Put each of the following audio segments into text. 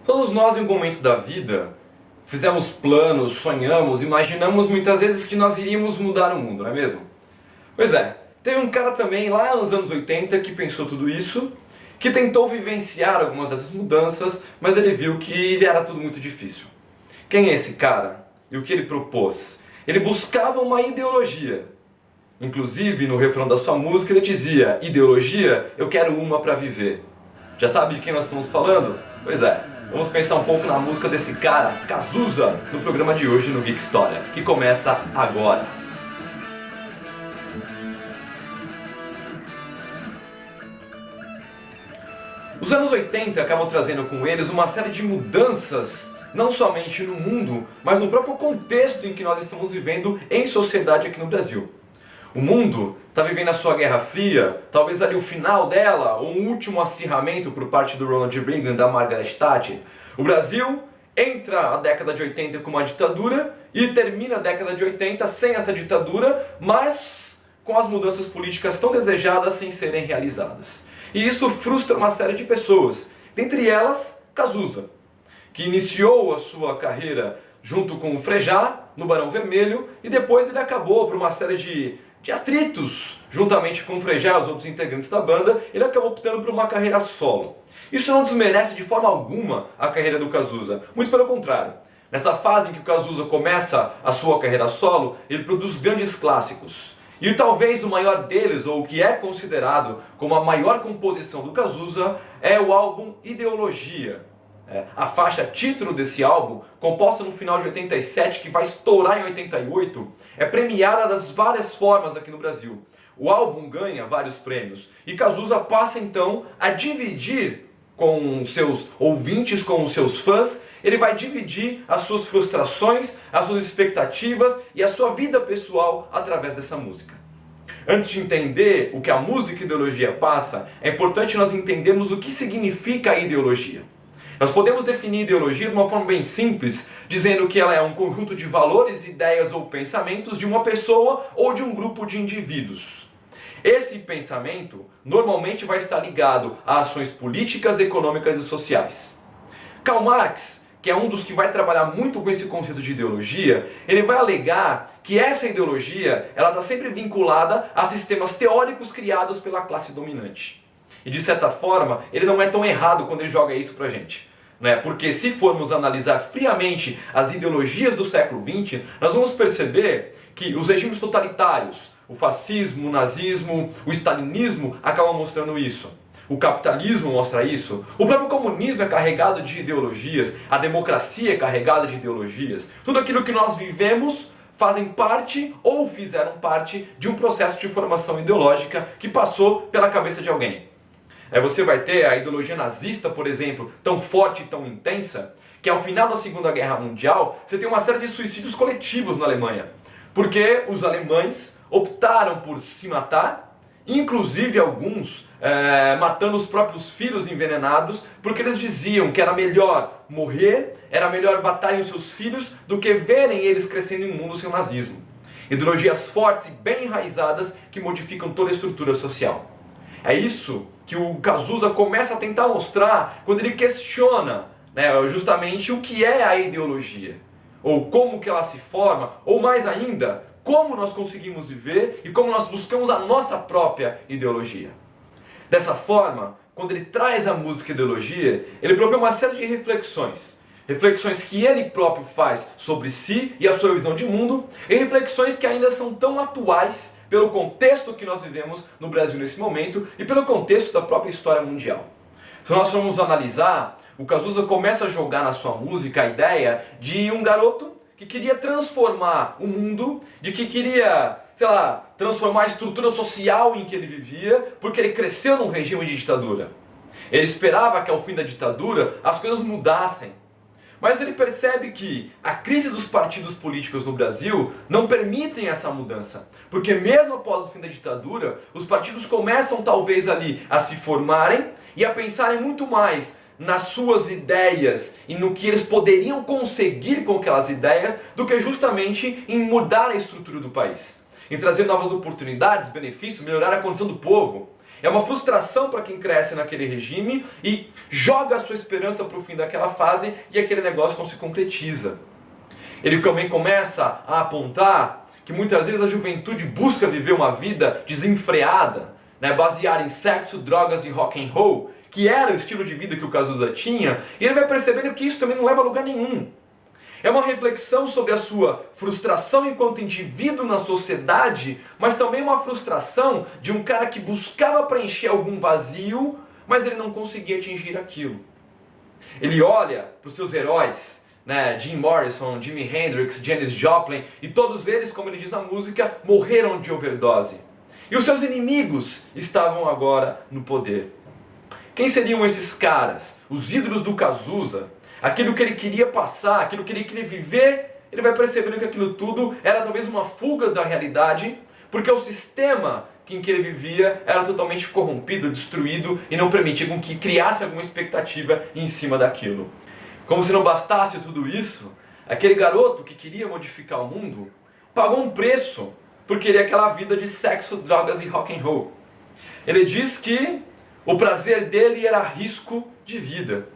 Todos nós, em um momento da vida, fizemos planos, sonhamos, imaginamos muitas vezes que nós iríamos mudar o mundo, não é mesmo? Pois é, teve um cara também lá nos anos 80 que pensou tudo isso, que tentou vivenciar algumas dessas mudanças, mas ele viu que era tudo muito difícil. Quem é esse cara? E o que ele propôs? Ele buscava uma ideologia. Inclusive, no refrão da sua música, ele dizia: ideologia, eu quero uma para viver. Já sabe de quem nós estamos falando? Pois é, vamos pensar um pouco na música desse cara, Cazuza, no programa de hoje no Geek História, que começa agora. Os anos 80 acabam trazendo com eles uma série de mudanças, não somente no mundo, mas no próprio contexto em que nós estamos vivendo em sociedade aqui no Brasil. O mundo está vivendo a sua Guerra Fria, talvez ali o final dela, ou um último acirramento por parte do Ronald Reagan, da Margaret Thatcher. O Brasil entra a década de 80 com uma ditadura e termina a década de 80 sem essa ditadura, mas com as mudanças políticas tão desejadas sem serem realizadas. E isso frustra uma série de pessoas, dentre elas Cazuza, que iniciou a sua carreira junto com o Frejá, no Barão Vermelho, e depois ele acabou por uma série de atritos, juntamente com o Frejá e os outros integrantes da banda, ele acabou optando por uma carreira solo. Isso não desmerece de forma alguma a carreira do Cazuza, muito pelo contrário. Nessa fase em que o Cazuza começa a sua carreira solo, ele produz grandes clássicos. E talvez o maior deles, ou o que é considerado como a maior composição do Cazuza, é o álbum Ideologia. A faixa título desse álbum, composta no final de 87, que vai estourar em 88, é premiada das várias formas aqui no Brasil. O álbum ganha vários prêmios e Cazuza passa então a dividir com seus ouvintes, com os seus fãs. Ele vai dividir as suas frustrações, as suas expectativas e a sua vida pessoal através dessa música. Antes de entender o que a música Ideologia passa, é importante nós entendermos o que significa a ideologia. Nós podemos definir ideologia de uma forma bem simples, dizendo que ela é um conjunto de valores, ideias ou pensamentos de uma pessoa ou de um grupo de indivíduos. Esse pensamento normalmente vai estar ligado a ações políticas, econômicas e sociais. Karl Marx, que é um dos que vai trabalhar muito com esse conceito de ideologia, ele vai alegar que essa ideologia ela está sempre vinculada a sistemas teóricos criados pela classe dominante. E de certa forma, ele não é tão errado quando ele joga isso pra gente. Porque se formos analisar friamente as ideologias do século XX, nós vamos perceber que os regimes totalitários, o fascismo, o nazismo, o stalinismo acabam mostrando isso. O capitalismo mostra isso, o próprio comunismo é carregado de ideologias, a democracia é carregada de ideologias. Tudo aquilo que nós vivemos fazem parte ou fizeram parte de um processo de formação ideológica que passou pela cabeça de alguém. Você vai ter a ideologia nazista, por exemplo, tão forte e tão intensa, que ao final da Segunda Guerra Mundial, você tem uma série de suicídios coletivos na Alemanha. Porque os alemães optaram por se matar, inclusive alguns matando os próprios filhos envenenados, porque eles diziam que era melhor morrer, era melhor matarem os seus filhos, do que verem eles crescendo em um mundo sem o nazismo. Ideologias fortes e bem enraizadas que modificam toda a estrutura social. É isso que o Cazuza começa a tentar mostrar quando ele questiona justamente o que é a ideologia, ou como que ela se forma, ou mais ainda, como nós conseguimos viver e como nós buscamos a nossa própria ideologia. Dessa forma, quando ele traz a música Ideologia, ele propõe uma série de reflexões. Reflexões que ele próprio faz sobre si e a sua visão de mundo, e reflexões que ainda são tão atuais pelo contexto que nós vivemos no Brasil nesse momento e pelo contexto da própria história mundial. Se nós formos analisar, o Cazuza começa a jogar na sua música a ideia de um garoto que queria transformar o mundo, de que queria, transformar a estrutura social em que ele vivia, porque ele cresceu num regime de ditadura. Ele esperava que ao fim da ditadura as coisas mudassem. Mas ele percebe que a crise dos partidos políticos no Brasil não permitem essa mudança. Porque mesmo após o fim da ditadura, os partidos começam talvez ali a se formarem e a pensarem muito mais nas suas ideias e no que eles poderiam conseguir com aquelas ideias do que justamente em mudar a estrutura do país. Em trazer novas oportunidades, benefícios, melhorar a condição do povo. É uma frustração para quem cresce naquele regime e joga a sua esperança para o fim daquela fase e aquele negócio não se concretiza. Ele também começa a apontar que muitas vezes a juventude busca viver uma vida desenfreada, né, baseada em sexo, drogas e rock and roll, que era o estilo de vida que o Cazuza tinha, e ele vai percebendo que isso também não leva a lugar nenhum. É uma reflexão sobre a sua frustração enquanto indivíduo na sociedade, mas também uma frustração de um cara que buscava preencher algum vazio, mas ele não conseguia atingir aquilo. Ele olha para os seus heróis, né, Jim Morrison, Jimi Hendrix, Janis Joplin, e todos eles, como ele diz na música, morreram de overdose. E os seus inimigos estavam agora no poder. Quem seriam esses caras? Os ídolos do Cazuza? Aquilo que ele queria passar, aquilo que ele queria viver, ele vai percebendo que aquilo tudo era talvez uma fuga da realidade, porque o sistema em que ele vivia era totalmente corrompido, destruído e não permitia com que criasse alguma expectativa em cima daquilo. Como se não bastasse tudo isso, aquele garoto que queria modificar o mundo pagou um preço por querer aquela vida de sexo, drogas e rock and roll. Ele diz que o prazer dele era risco de vida.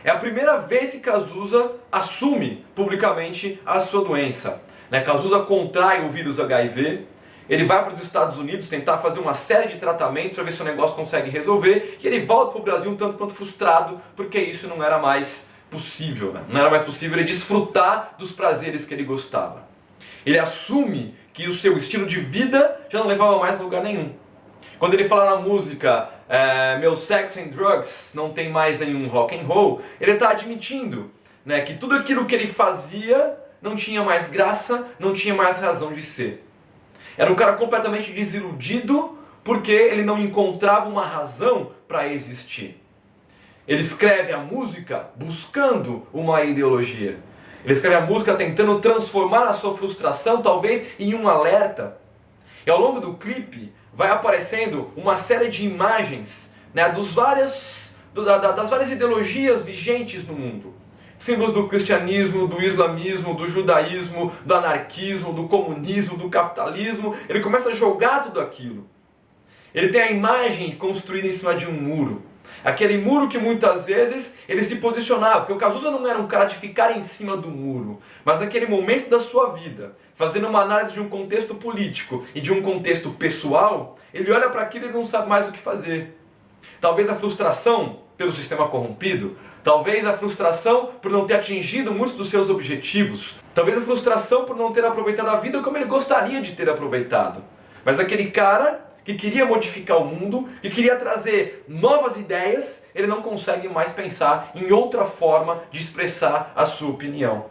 É a primeira vez que Cazuza assume publicamente a sua doença. Cazuza contrai o vírus HIV, ele vai para os Estados Unidos tentar fazer uma série de tratamentos para ver se o negócio consegue resolver, e ele volta para o Brasil um tanto quanto frustrado, porque isso não era mais possível. Não era mais possível ele desfrutar dos prazeres que ele gostava. Ele assume que o seu estilo de vida já não levava mais a lugar nenhum. Quando ele fala na música, meu sex and drugs não tem mais nenhum rock and roll, ele está admitindo, né, que tudo aquilo que ele fazia não tinha mais graça, não tinha mais razão de ser. Era um cara completamente desiludido porque ele não encontrava uma razão para existir. Ele escreve a música buscando uma ideologia. Ele escreve a música tentando transformar a sua frustração talvez em um alerta. E ao longo do clipe vai aparecendo uma série de imagens, né, das várias ideologias vigentes no mundo. Símbolos do cristianismo, do islamismo, do judaísmo, do anarquismo, do comunismo, do capitalismo. Ele começa a jogar tudo aquilo. Ele tem a imagem construída em cima de um muro. Aquele muro que muitas vezes ele se posicionava, porque o Cazuza não era um cara de ficar em cima do muro, mas naquele momento da sua vida, fazendo uma análise de um contexto político e de um contexto pessoal, ele olha para aquilo e não sabe mais o que fazer. Talvez a frustração pelo sistema corrompido, talvez a frustração por não ter atingido muitos dos seus objetivos, talvez a frustração por não ter aproveitado a vida como ele gostaria de ter aproveitado. Mas aquele cara que queria modificar o mundo, que queria trazer novas ideias, ele não consegue mais pensar em outra forma de expressar a sua opinião.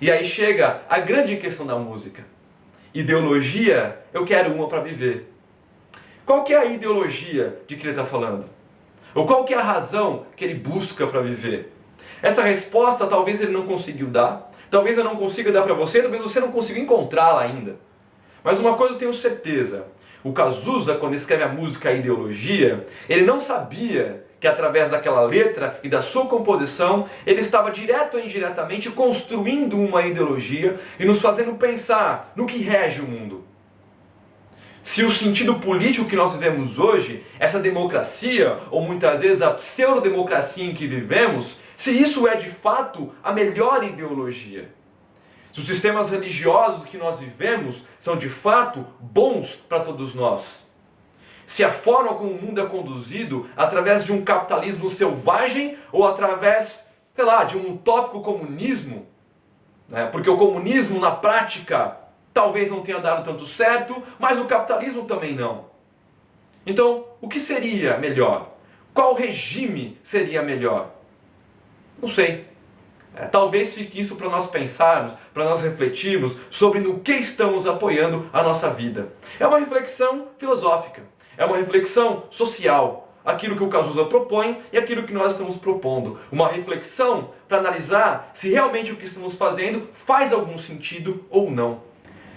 E aí chega a grande questão da música. Ideologia, eu quero uma para viver. Qual que é a ideologia de que ele está falando? Ou qual que é a razão que ele busca para viver? Essa resposta talvez ele não conseguiu dar, talvez eu não consiga dar para você, talvez você não consiga encontrá-la ainda. Mas uma coisa eu tenho certeza. O Cazuza, quando escreve a música Ideologia, ele não sabia que através daquela letra e da sua composição, ele estava direto ou indiretamente construindo uma ideologia e nos fazendo pensar no que rege o mundo. Se o sentido político que nós vivemos hoje, essa democracia, ou muitas vezes a pseudo-democracia em que vivemos, se isso é de fato a melhor ideologia. Se os sistemas religiosos que nós vivemos são de fato bons para todos nós. Se a forma como o mundo é conduzido através de um capitalismo selvagem ou através, sei lá, de um utópico comunismo, né? Porque o comunismo na prática talvez não tenha dado tanto certo, mas o capitalismo também não. Então, o que seria melhor? Qual regime seria melhor? Não sei. Talvez fique isso para nós pensarmos, para nós refletirmos sobre no que estamos apoiando a nossa vida. É uma reflexão filosófica, é uma reflexão social, aquilo que o Cazuza propõe e aquilo que nós estamos propondo. Uma reflexão para analisar se realmente o que estamos fazendo faz algum sentido ou não.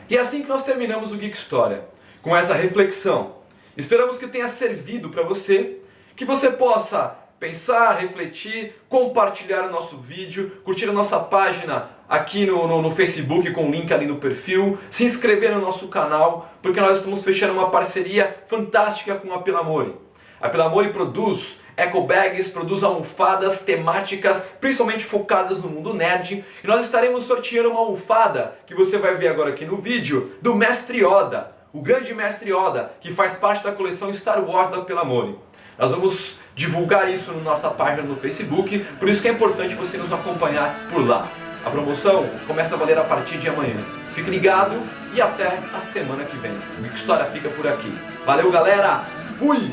E é assim que nós terminamos o Geek História, com essa reflexão. Esperamos que tenha servido para você, que você possa pensar, refletir, compartilhar o nosso vídeo, curtir a nossa página aqui no Facebook com o link ali no perfil, se inscrever no nosso canal, porque nós estamos fechando uma parceria fantástica com a Pelamore. A Pelamore produz eco bags, produz almofadas temáticas, principalmente focadas no mundo nerd. E nós estaremos sorteando uma almofada, que você vai ver agora aqui no vídeo, do Mestre Yoda, o grande Mestre Yoda, que faz parte da coleção Star Wars da Pelamore. Nós vamos divulgar isso na nossa página no Facebook, por isso que é importante você nos acompanhar por lá. A promoção começa a valer a partir de amanhã. Fique ligado e até a semana que vem. O Geek História fica por aqui. Valeu, galera! Fui!